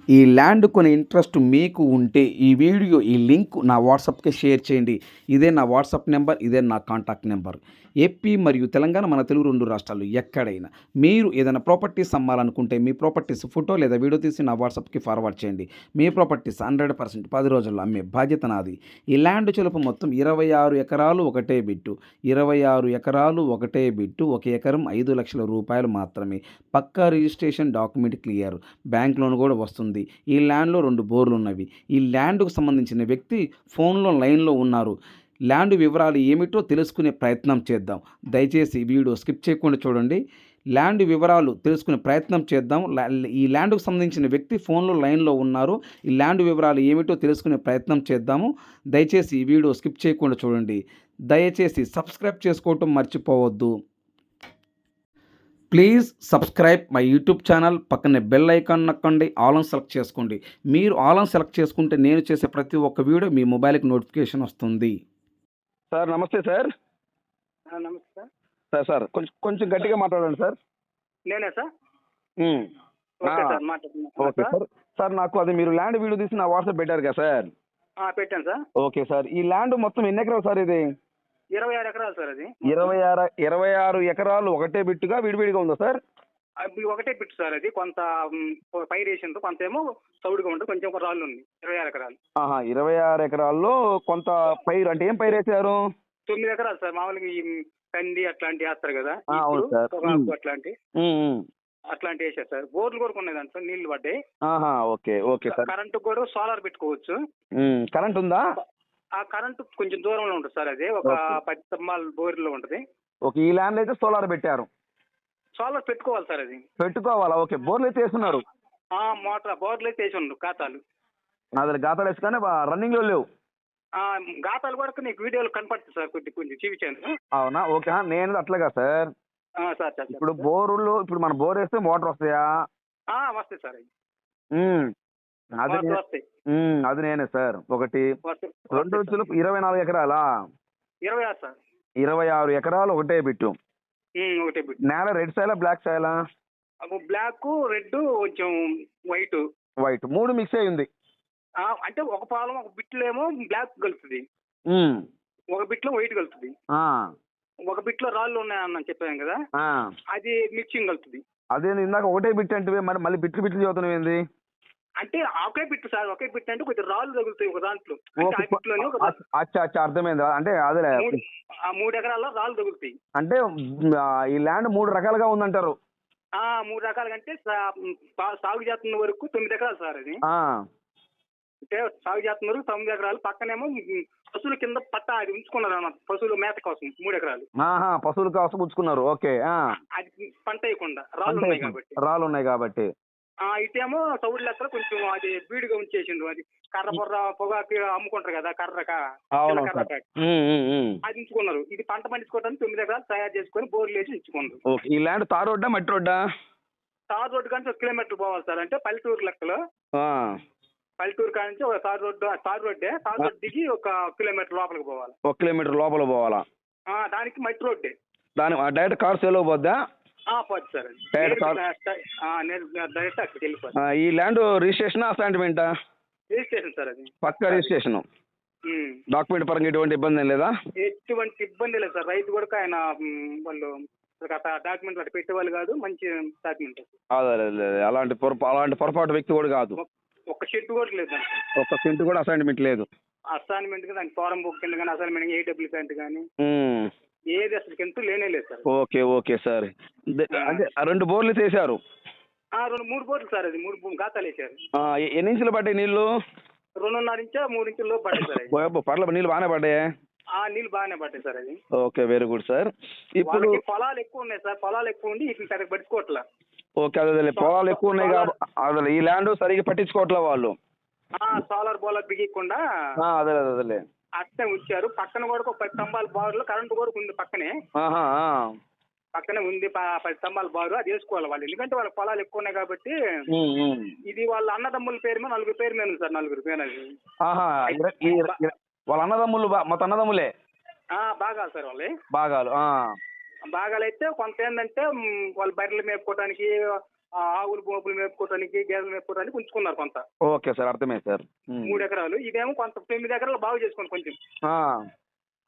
ఈ ల్యాండ్ కొనే ఇంట్రెస్ట్ మీకు ఉంటే ఈ లింక్ నా వాట్సాప్‌కి షేర్ చేయండి. ఇదే నా వాట్సాప్ నంబర్. ఇదే నా కాంటాక్ట్ నంబర్. ఏపీ మరియు తెలంగాణ మన తెలుగు 2 రాష్ట్రాల్లో ఎక్కడైనా మీరు ఏదైనా ప్రాపర్టీస్ అమ్మాలనుకుంటే మీ ప్రాపర్టీస్ ఫోటో లేదా వీడియో తీసి నా వాట్సాప్‌కి ఫార్వర్డ్ చేయండి. మీ ప్రాపర్టీస్ 100% 10 రోజుల్లో అమ్మే బాధ్యత నాది. ఈ ల్యాండ్ చిలుపు మొత్తం 26 ఎకరాలు ఒకటే బిట్టు. 26 ఎకరాలు ఒకటే బిట్టు. ఒక ఎకరం 5,00,000 రూపాయలు మాత్రమే. Pucca registration document clear. Bank loan కూడా వస్తుంది. ఈ ల్యాండ్‌లో 2 బోర్లున్నవి. ఈ ల్యాండ్‌కు సంబంధించిన వ్యక్తి ఫోన్‌లో లైన్‌లో ఉన్నారు. ల్యాండ్ వివరాలు ఏమిటో తెలుసుకునే ప్రయత్నం చేద్దాం. దయచేసి వీడియో స్కిప్ చేయకుండా చూడండి. ల్యాండ్ వివరాలు తెలుసుకునే ప్రయత్నం చేద్దాం. ఈ ల్యాండ్‌కు సంబంధించిన వ్యక్తి ఫోన్‌లో లైన్‌లో ఉన్నారు. ఈ ల్యాండ్ వివరాలు ఏమిటో తెలుసుకునే ప్రయత్నం చేద్దాము. దయచేసి ఈ వీడియో స్కిప్ చేయకుండా చూడండి. దయచేసి సబ్స్క్రైబ్ చేసుకోవటం మర్చిపోవద్దు. Please subscribe my YouTube channel. పక్కనే బెల్ ఐకాన్ నొక్కండి. ఆల్ ఆన్ సెలెక్ట్ చేసుకోండి. మీరు ఆల్ ఆన్ సెలెక్ట్ చేసుకుంటే నేను చేసే ప్రతి ఒక్క వీడియో మీ మొబైల్‌కి నోటిఫికేషన్ వస్తుంది. సార్ నమస్తే సార్. నమస్తే సార్. సార్ కొంచెం కొంచెం గట్టిగా మాట్లాడండి సార్. నేనే సార్. ఉమ్. ఓకే ఆ, సార్ మాట్లాడుతున్నా ఓకే సార్. సార్ నాకు అది మీరు ల్యాండ్ వీడియో తీసి నా వాట్సాప్ పెట్టారు కదా సార్. పెట్టాను సార్. Okay sir. ఈ ల్యాండ్ మొత్తం ఎన్ని ఎకరాలు సార్ ఇది? 26 ఎకరాలు సార్ అది. 26 ఎకరాలు ఒకటే బిట్టుగా విడివిడిగా ఉందా సార్? అది ఒకటే బిట్ సార్ అది. కొంత పైరు వేసిండ్రు, కొంత ఏమో చౌడుగా ఉంటుంది, కొంచెం ఒక రాళ్ళు ఉంది. 26 ఎకరాలు. 26 ఎకరాల్లో కొంత పైరు అంటే ఏం పైరు వేసారు? 9 ఎకరాలు సార్. మామూలుగా ఈ కంది అట్లాంటివి వేస్తారు కదా, అవును ఇప్పుడు సార్. పొగాకు అట్లాంటి ఉమ్, ఉమ్. అట్లాంటివి వేసారు సార్. బోర్లు కూడా ఉన్నాయి దాంట్లో, నీళ్లు పడ్డాయి. Okay okay sir. కరెంటు కూడా సోలార్ పెట్టుకోవచ్చు. కరెంట్ ఉందా? ఆ కరెంటు కొంచెం దూరంలో ఉంటుంది సార్. అది ఒక 10 స్తంభాల బోర్లో ఉంటుంది. ఓకే. ఈ ల్యాండ్ అయితే సోలార్ పెట్టారు. సోలార్ పెట్టుకోవాలి సార్ అది. పెట్టుకోవాలా? ఓకే. బోర్లు అయితే వేస్తున్నారు. మోటార్ బోర్లు అయితే వేసి ఉండవు, ఖాతాలు. అదే గాతాలు వేసుకొని రన్నింగ్ లో లేవు. గాతాలు కూడా నీకు వీడియోలు కనపడుతుంది సార్, కొంచెం కొంచెం చూపించాను. అవునా? ఓకే. నేను అట్లాగా సార్. సార్ సార్ ఇప్పుడు బోరులో ఇప్పుడు మన బోర్ వేస్తే మోటార్ వస్తాయా? వస్తాయి సార్. అవి ఉమ్. అది వస్తాయి. అది నేనే సార్. ఒకటి వస్తాయి. రెండు రోజులు 24 ఎకరాలా? 26 సార్. 26 ఎకరాలు ఒకటే బిట్టు. ఒకటే బిట్. నేల రెడ్ సాయిలా బ్లాక్ సాయిలా? బ్లాక్, రెడ్, కొంచెం వైట్. వైట్ 3 మిక్స్ అయి ఉంది. అంటే ఒక పాలం ఒక బిట్లో ఏమో బ్లాక్ కలుస్తుంది, ఒక బిట్లో వైట్ కలుస్తుంది, ఒక బిట్లో రాళ్ళు ఉన్నాయని చెప్పాను కదా, అది మిక్సింగ్ కలుస్తుంది. అదే ఇందాక ఒకటే బిట్ అంటే మరి మళ్ళీ బిట్లు బిట్లు చదువుతున్నావు ఏంది? అంటే ఒకే బిట్ సార్. ఒకే బిట్ అంటే కొంచెం రాళ్ళు తగులుతాయి ఒక దాంట్లో. అచ్చా అచ్చా, అర్థమైంది. అంటే అదే 3 ఎకరాల్లో రాళ్ళు తగులుతాయి. అంటే ఈ ల్యాండ్ 3 రకాలుగా ఉందంటారు. 3 రకాలుగా అంటే సాగు చేస్తున్న వరకు 9 ఎకరాలు సార్ అది. అంటే సాగు చేస్తున్న వరకు 9 ఎకరాలు. పక్కనేమో పశువుల కింద పట్ట అది ఉంచుకున్నారు అన్నమాట, పశువుల మేత కోసం 3 ఎకరాలు. పశువుల కోసం ఉంచుకున్నారు. ఓకే. అది పంట వేయకుండా రాళ్ళు ఉన్నాయి కాబట్టి. ఇటేమో చౌడు లెక్కలు కొంచెం అది బీడుగా ఉంచేసిండ్రు. అది కర్ర బొర్ర పొగాకి అమ్ముకుంటారు కదా, కర్ర అది ఉంచుకున్నారు. ఇది పంట పండించుకోవడానికి 9 ఎకరాలు తయారు చేసుకొని బోర్లు వేసి ఉంచుకున్నారు. ఈ ల్యాండ్ తార్ రోడ్డా మట్టి రోడ్డా? తార్ రోడ్డు కానీ 1 కిలోమీటర్ పోవాలి సార్. అంటే పల్లెటూరు లెక్కలో. పల్లెటూరు కాడ నుంచి ఒక తార్ రోడ్డే దిగి 1 కిలోమీటర్ లోపలికి పోవాలి. 1 కిలోమీటర్ లోపల పోవాలా? దానికి మట్టి రోడ్డే. దాని డైరెక్ట్ కార్ సేల్ పోద్దా? పోదు సార్. డైరెక్ట్ అక్కడికి వెళ్ళిపోతుంది. ఈ ల్యాండ్ రిజిస్ట్రేషన్ అసైన్మెంటా? Registration sir. అది పక్కా రిజిస్ట్రేషన్. డాక్యుమెంట్ పరంగా ఎటువంటి ఇబ్బంది ఏం లేదా? ఎటువంటి ఇబ్బంది లేదు సార్. రైతు కూడా ఆయన వాళ్ళు డాక్యుమెంట్లు అటు పెట్టేవాళ్ళు కాదు, మంచి డాక్యుమెంట్. అదే అలాంటి పొరపాటు వ్యక్తి కూడా కాదు. ఒక్క షెడ్ కూడా లేదు. ఒక్క సెంట్ కూడా అసైన్మెంట్ లేదు. అసైన్మెంట్ దానికి ఫారం బుక్ కింద కానీ, అసైన్మెంట్ ఏడబ్ల్యూ ప్యాంట్ కానీ ఏది అసలు కింద లేనే లేదు సార్. Okay okay sir. అంటే 2 బోర్లు వేసారు. 3 బోర్లు సార్. అది 3 గాతాలు వేసారు. ఎన్ని ఇంచులు పడ్డాయి నీళ్లు? 2.5 ఇంచా 3 ఇంచుల లోపు పడ్డాయి సార్. పర్లేదు, నీళ్ళు బాగానే పడ్డాయి. నీళ్ళు బాగానే పడ్డాయి సార్. అది ఓకే, వెరీ గుడ్ సార్. ఇప్పుడు పొలాలు ఎక్కువ ఉన్నాయి సార్. పొలాలు ఎక్కువ ఉండి ఇట్లా సరిగ్గా పట్టుకోవట్లా. ఓకే, అదే పొలాలు ఎక్కువ ఉన్నాయి కాబట్టి అదే ఈ ల్యాండ్ సరిగ్గా పట్టించుకోవట్లే వాళ్ళు. సోలార్ బోలార్ బిగియకుండా అదే అట్టే ఉంచారు. పక్కన కూడా ఒక 10 స్తంభాల బారులో కరెంటు కూడా ఉంది. పక్కనే ఉంది 10 స్తంభాల బారు. అది వేసుకోవాలి వాళ్ళు, ఎందుకంటే వాళ్ళ పొలాలు ఎక్కువ ఉన్నాయి కాబట్టి. ఇది వాళ్ళ అన్నదమ్ముల పేరు మీద 4 పేరు మీద ఉంది సార్. 4 పేరు అది. వాళ్ళ అన్నదమ్ములు మొత్తం అన్నదమ్ములే బాగాలు సార్. వాళ్ళే బాగాలు. బాగాలైతే కొంత ఏంటంటే వాళ్ళు బర్రెలు మేపుకోవడానికి, ఆవులు గోపులు మేపుకోవడానికి గేదెలు మేపుకోవడానికి ఉంచుకున్నారు కొంత. ఓకే సార్, అర్థమైంది సార్. 3 ఎకరాలు. ఇదేమో కొంత 9 ఎకరాలు బాగు చేసుకోండి కొంచెం. ఆ,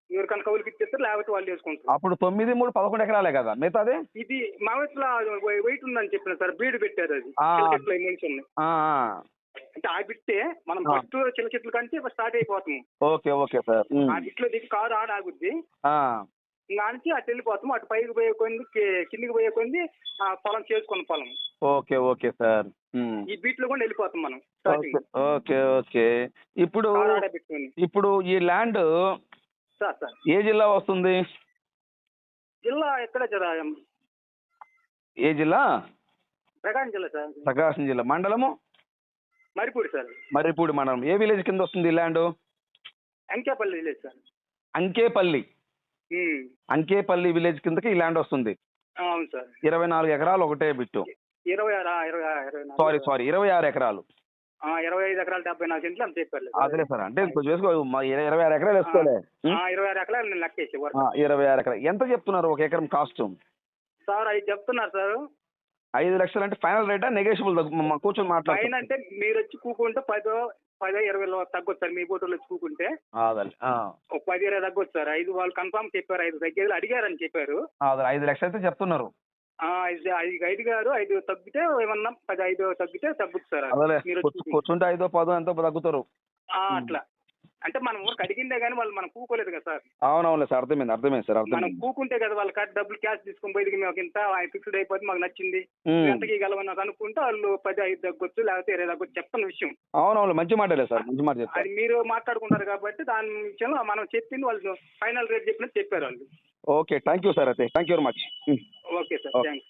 ఎవరికైనా కౌలుకి ఇచ్చేస్తారు, లేకపోతే వాళ్ళు చేసుకుంటారు. అప్పుడు 9, 3, 11 ఎకరాలే కదా మిగతాది? ఇది మామిట్ల వెయిట్ ఉందని చెప్పిన సార్, బీడు పెట్టారు అది. ఆ. చెట్లు మనిషి ఉన్నాయి. ఆ, అంటే ఆ బిట్టే మనం ఆ. ఫస్ట్ చిన్న చెట్లు కంటే స్టార్ట్ అయిపోతాము. Okay okay sir. ఆ బిట్లో దిగి కారు ఆడ ఆగుద్ది. ఆ, ఇంకా నుంచి అటు వెళ్ళిపోతాము. అటు పైకి పోయే కొంది, కిందికి పోయే కొంది ఆ పొలం చేసుకున్న పొలం. Okay okay sir. ఈ బీట్ లో కూడా వెళ్ళిపోతాం మనం స్టార్టింగ్. Okay okay. ఇప్పుడు కారు ఆడ పెట్టుకొని. ఇప్పుడు ఈ ల్యాండ్ సార్ ఏ జిల్లా వస్తుంది? జిల్లా ఎక్కడ జరా ఏ జిల్లా? ప్రకాశం జిల్లా సార్. ప్రకాశం జిల్లా. మండలము? మరిపూడి సార్. మర్రిపూడి మండలం. ఏ విలేజ్ కింద వస్తుంది ఈ land? Ankepalli village sir. Ankepalli. Um. Ankepalli village కిందకి ఈ ల్యాండ్ వస్తుంది. అవును సార్. 24 ఎకరాలు ఒకటే బిట్టు. 26 26 ఎకరాలు. 25 ఎకరాలు 74 సెంట్లు అంత చెప్పారు. అదే సార్, అంటే కొంచెం వేసుకో, 26 ఎకరాలు వేసుకోలే. 26 ఎకరాలు నేను లెక్కేసి 26 ఎకరాలు. ఎంత చెప్తున్నారు ఒక ఎకరం కాస్ట్? సార్ అది చెప్తున్నారు సార్. 5 లక్షలు అంటే ఫైనల్ రేటా, నెగోషియబుల్? కూర్చొని పైన మాట్లాడుతున్నాం. అంటే మీరు వచ్చి కూకుంటే 10-20 తగ్గొచ్చు సార్. మీ బోటోళ్ళు వచ్చి కూకుంటే ఒక 10-20 తగ్గొచ్చు సార్. 5 వాళ్ళు కన్ఫామ్ చెప్పారు, 5 తగ్గేది అడిగారని చెప్పారు. 5 లక్షలు అయితే చెప్తున్నారు. 5 అడిగారు. 5 తగ్గితే ఏమన్నా 5 తగ్గితే తగ్గుతుంది సార్. అదే మీరు కూర్చుంటే 5, 10 ఎంతో తగ్గుతారు. అట్లా అంటే మనం ఊరికి అడిగిందే కానీ వాళ్ళు మనం కూకోలేదు కదా సార్. అవునవును సార్, అర్థమైంది సార్, మనం అర్థమైంది. కూకుంటే కదా వాళ్ళ కార్డు డబ్బులు క్యాష్ తీసుకొని పోయి మేము ఇంత ఫిక్స్డ్ అయిపోతే మాకు నచ్చింది ఎంతకి గెలవని అనుకుంటే వాళ్ళు 10-5 తగ్గొచ్చు, లేకపోతే 20 తగ్గొచ్చు చెప్తున్న విషయం. అవునవును, మంచి మాటలే సార్, మంచి మాట చెప్పారు. అది మీరు మాట్లాడుకుంటారు కాబట్టి దాని విషయంలో మనం చెప్పింది వాళ్ళు ఫైనల్ రేట్ చెప్పినట్టు చెప్పారు వాళ్ళు. Okay, thank you sir. అయితే thank you very much. Okay sir, thanks.